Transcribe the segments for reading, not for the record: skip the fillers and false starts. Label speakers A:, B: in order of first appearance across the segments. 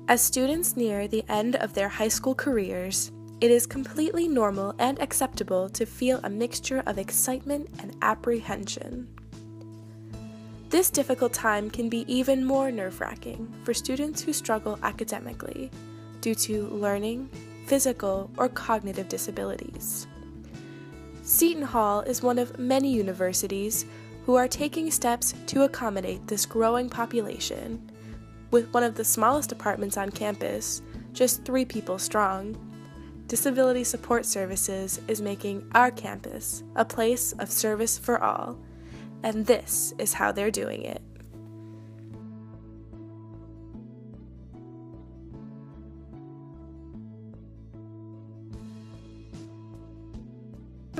A: As students near the end of their high school careers, it is completely normal and acceptable to feel a mixture of excitement and apprehension. This difficult time can be even more nerve-wracking for students who struggle academically due to learning, physical, or cognitive disabilities. Seton Hall is one of many universities who are taking steps to accommodate this growing population. With one of the smallest departments on campus, just 3 people strong, Disability Support Services is making our campus a place of service for all, and this is how they're doing it.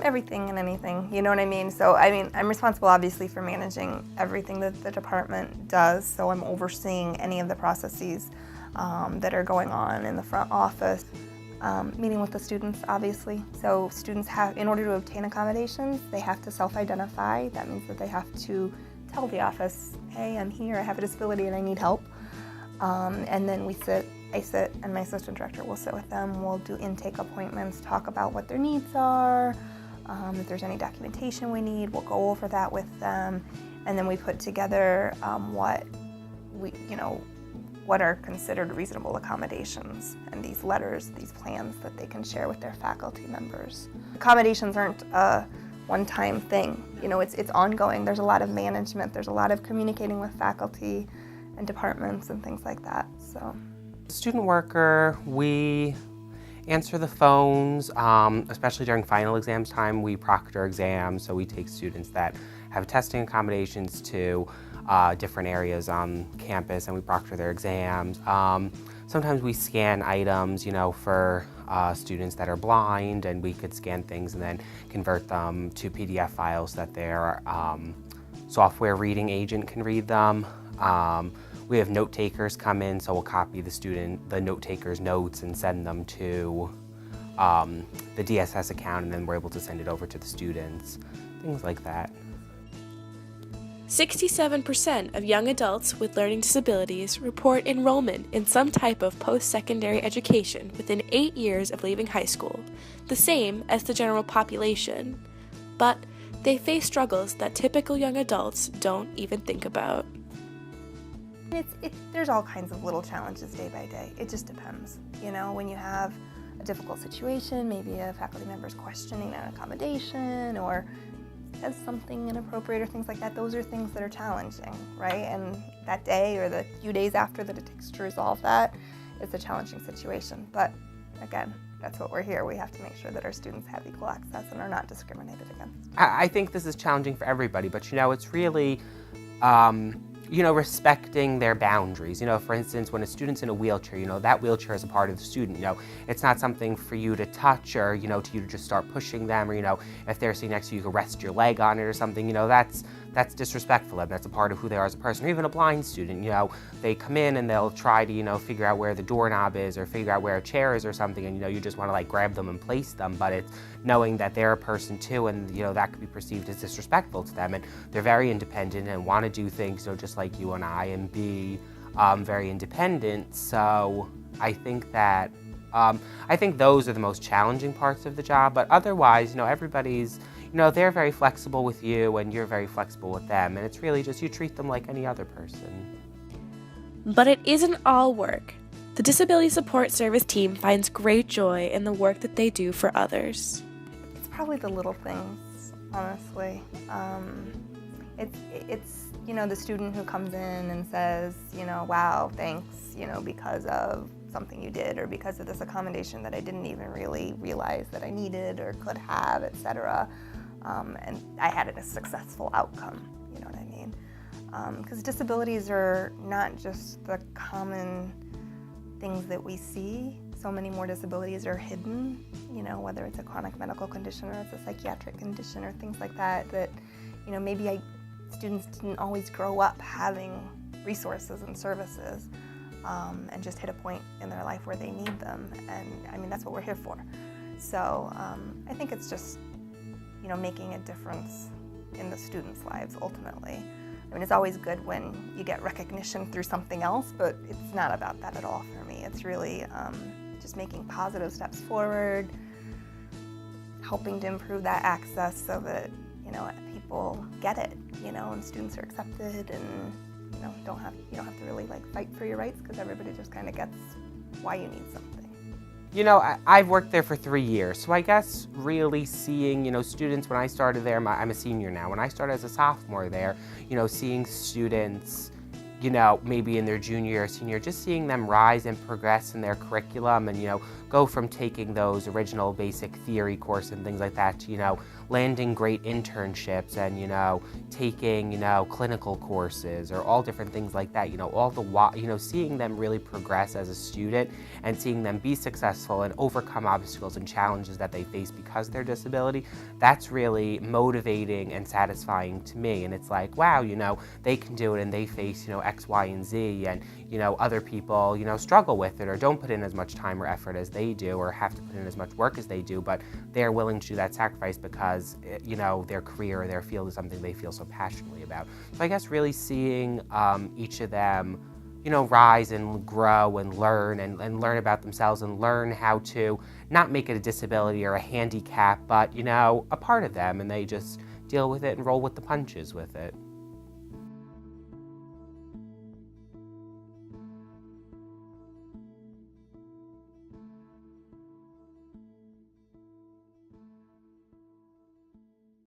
B: Everything and anything, you know what I mean? So, I'm responsible obviously for managing everything that the department does, so I'm overseeing any of the processes that are going on in the front office. Meeting with the students, obviously. So students have, in order to obtain accommodations, they have to self-identify. That means that they have to tell the office, hey, I'm here, I have a disability and I need help. And then I sit, and my assistant director will sit with them. We'll do intake appointments, talk about what their needs are. If there's any documentation we need, we'll go over that with them. And then we put together what are considered reasonable accommodations, and these letters, these plans that they can share with their faculty members. Accommodations aren't a one-time thing. It's ongoing. There's a lot of management. There's a lot of communicating with faculty and departments and things like that. So,
C: student worker, we answer the phones, especially during final exams time. We proctor exams, so we take students that have testing accommodations to different areas on campus, and we proctor their exams. Sometimes we scan items, for students that are blind, and we could scan things and then convert them to PDF files that their software reading agent can read them. We have note takers come in, so we'll copy the note taker's notes and send them to the DSS account, and then we're able to send it over to the students, things like that.
A: 67% of young adults with learning disabilities report enrollment in some type of post-secondary education within 8 years of leaving high school, the same as the general population. But they face struggles that typical young adults don't even think about.
B: There's all kinds of little challenges day by day. It just depends. When you have a difficult situation, maybe a faculty member's questioning an accommodation or says something inappropriate or things like that, those are things that are challenging, right? And that day or the few days after that it takes to resolve that is a challenging situation. But again, that's what we're here. We have to make sure that our students have equal access and are not discriminated against.
C: I think this is challenging for everybody, but it's really respecting their boundaries. For instance, when a student's in a wheelchair, that wheelchair is a part of the student. It's not something for you to touch or, to you to just start pushing them, or, if they're sitting next to you, you can rest your leg on it or something. That's disrespectful, and that's a part of who they are as a person. Or even a blind student, they come in and they'll try to, figure out where the doorknob is or figure out where a chair is or something, and, you just want to grab them and place them, but it's knowing that they're a person too, and, that could be perceived as disrespectful to them, and they're very independent and want to do things, just like you and I, and be very independent. So I think that those are the most challenging parts of the job, but otherwise, everybody's, they're very flexible with you and you're very flexible with them, and it's really just you treat them like any other person.
A: But it isn't all work. The Disability Support Service team finds great joy in the work that they do for others.
B: It's probably the little things, honestly. It's the student who comes in and says, wow, thanks, because of something you did or because of this accommodation that I didn't even really realize that I needed or could have, etc. And I had a successful outcome, you know what I mean? Because disabilities are not just the common things that we see. So many more disabilities are hidden, whether it's a chronic medical condition or it's a psychiatric condition or things like that, maybe students didn't always grow up having resources and services and just hit a point in their life where they need them. And that's what we're here for. So I think it's just, making a difference in the students' lives ultimately. I mean, it's always good when you get recognition through something else, but it's not about that at all for me. It's really just making positive steps forward, helping to improve that access so that, you know, people get it, you know, and students are accepted, and you know, you don't have to really like fight for your rights, because everybody just kind of gets why you need something.
C: You know, I've worked there for 3 years, so I guess really seeing, you know, students, when I started there, I'm a senior now, when I started as a sophomore there, you know, seeing students, you know, maybe in their junior or senior, just seeing them rise and progress in their curriculum and, you know, go from taking those original basic theory course and things like that to, you know, landing great internships and, you know, taking, you know, clinical courses or all different things like that, you know, all the, you know, seeing them really progress as a student and seeing them be successful and overcome obstacles and challenges that they face because of their disability, that's really motivating and satisfying to me. And it's like, wow, you know, they can do it and they face, you know, X, Y, and Z, and, you know, other people, you know, struggle with it or don't put in as much time or effort as they do or have to put in as much work as they do, but they're willing to do that sacrifice because, you know, their career or their field is something they feel so passionately about. So I guess really seeing each of them, you know, rise and grow and learn about themselves and learn how to not make it a disability or a handicap, but, you know, a part of them, and they just deal with it and roll with the punches with it.